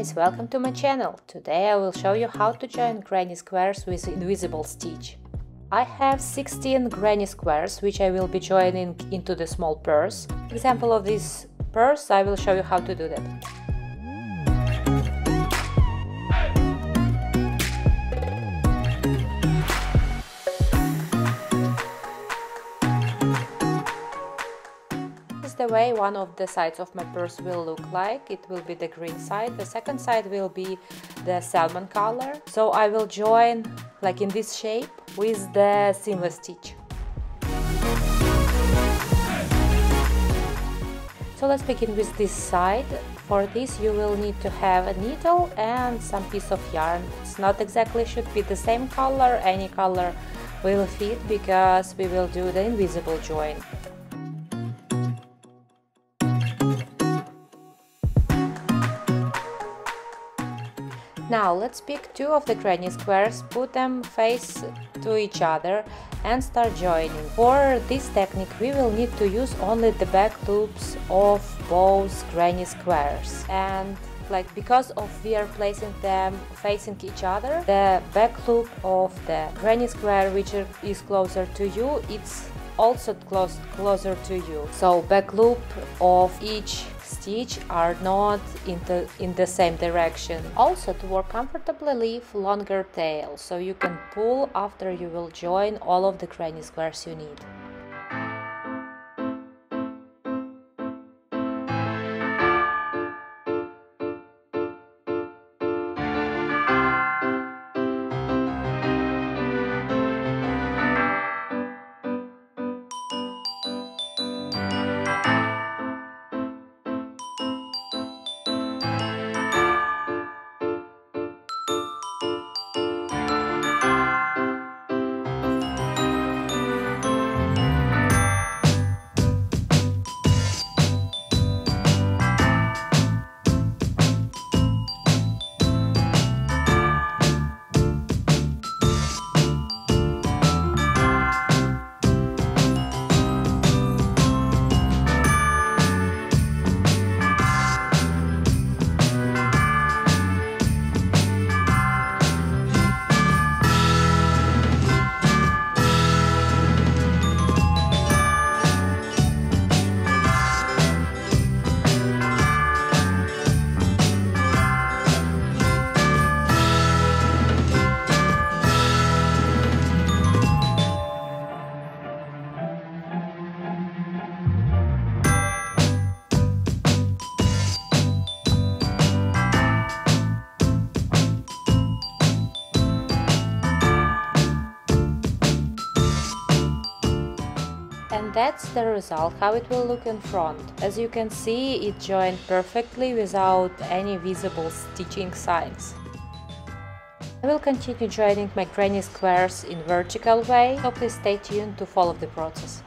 guys, welcome to my channel. Today I will show you how to join granny squares with invisible stitch. I have 16 granny squares which I will be joining into the small purse. Example of this purse, I will show you how to do that. The way one of the sides of my purse will look like. It will be the green side, the second side will be the salmon color. So I will join like in this shape with the seamless stitch. So let's begin with this side. For this you will need to have a needle and some piece of yarn. It's not exactly should be the same color, any color will fit because we will do the invisible join. Now let's pick two of the granny squares, put them face to each other and start joining. For this technique we will need to use only the back loops of both granny squares, and because we are placing them facing each other, the back loop of the granny square which is closer to you, it's also closer to you. So back loop of each stitch are not in the same direction. Also, to work comfortably, leave longer tail so you can pull after you will join all of the granny squares you need. And that's the result, how it will look in front. As you can see, it joined perfectly without any visible stitching signs. I will continue joining my granny squares in vertical way, so please stay tuned to follow the process.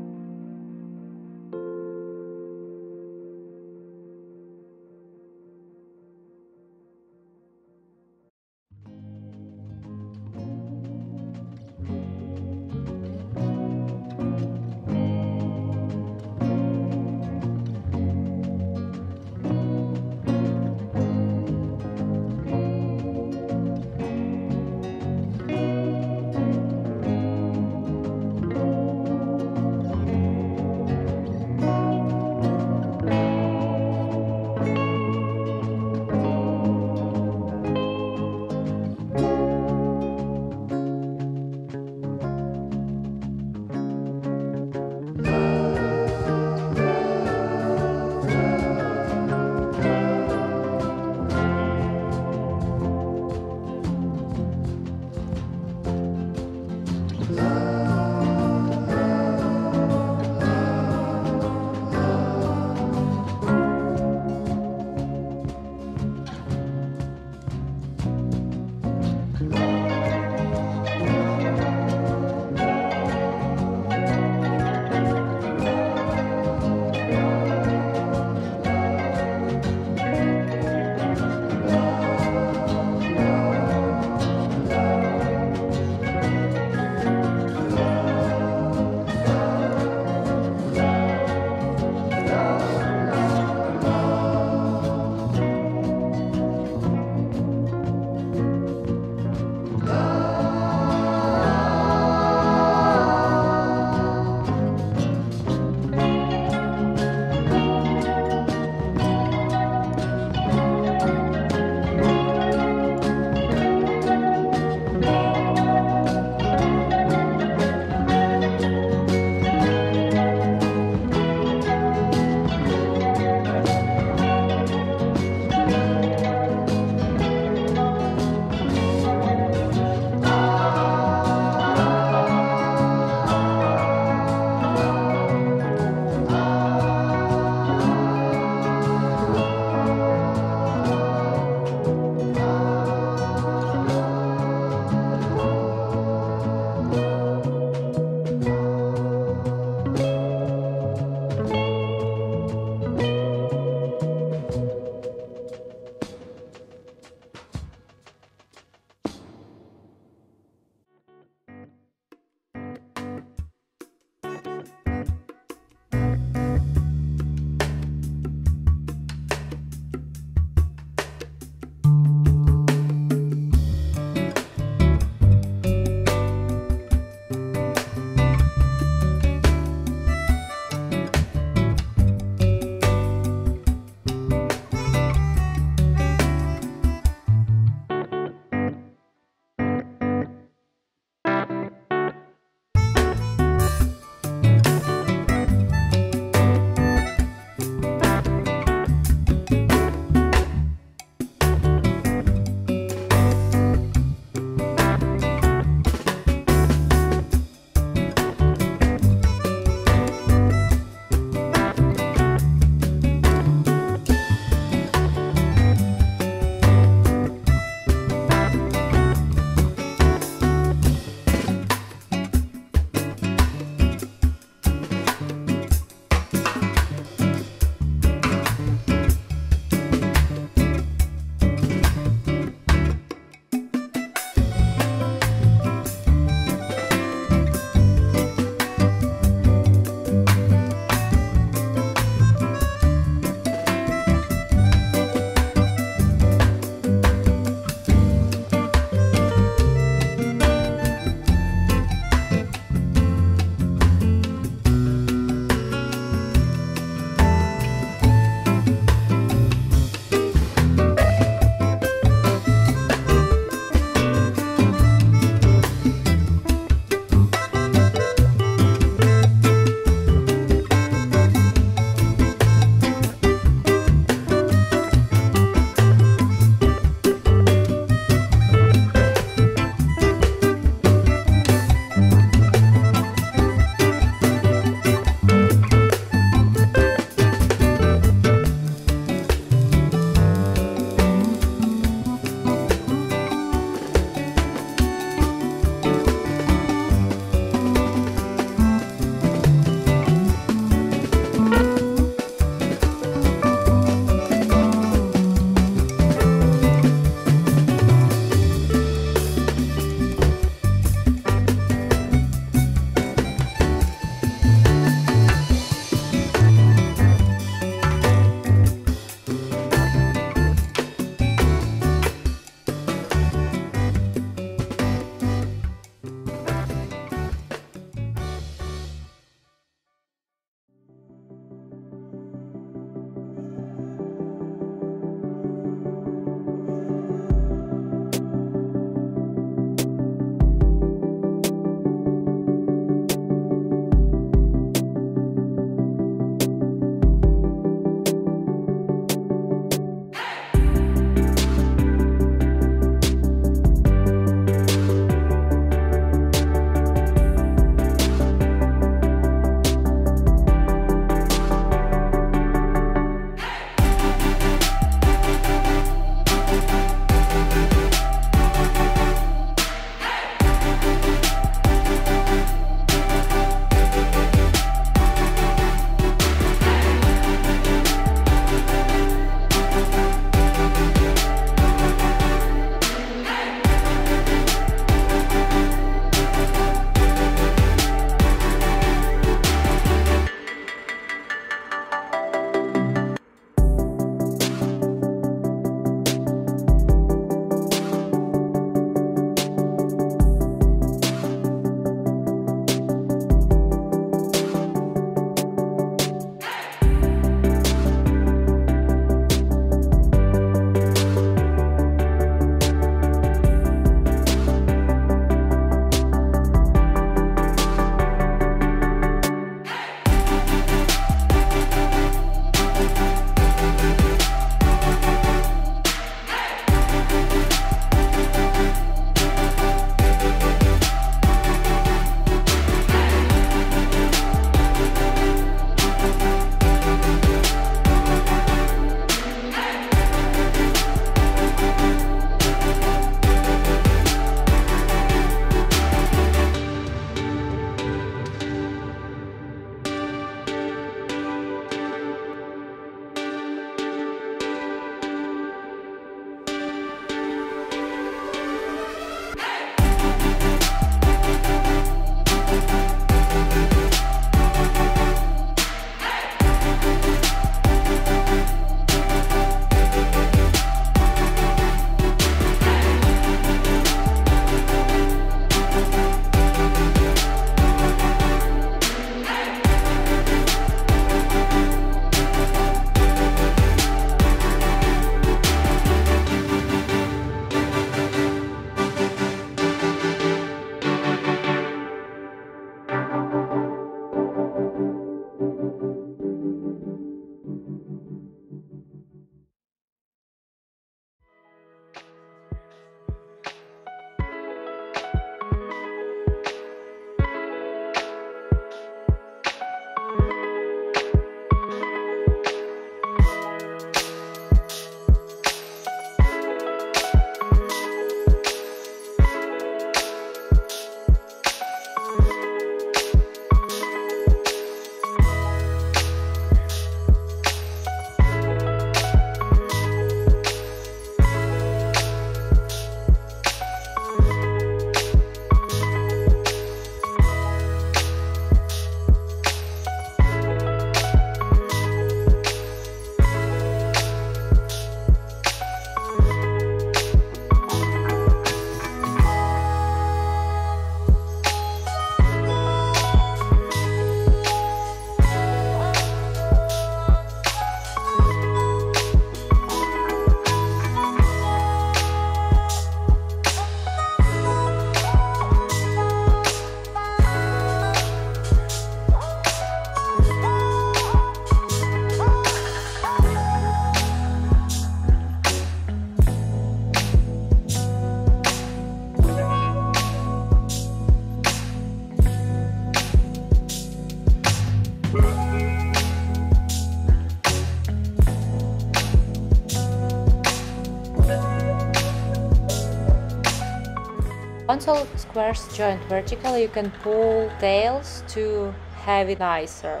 Once all squares joined vertically, you can pull tails to have it nicer.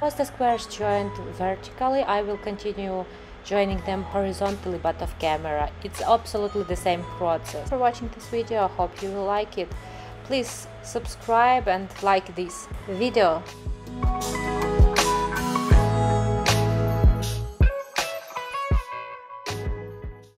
Once the squares joined vertically, I will continue joining them horizontally but off camera. It's absolutely the same process. For watching this video, I hope you will like it. Please subscribe and like this video.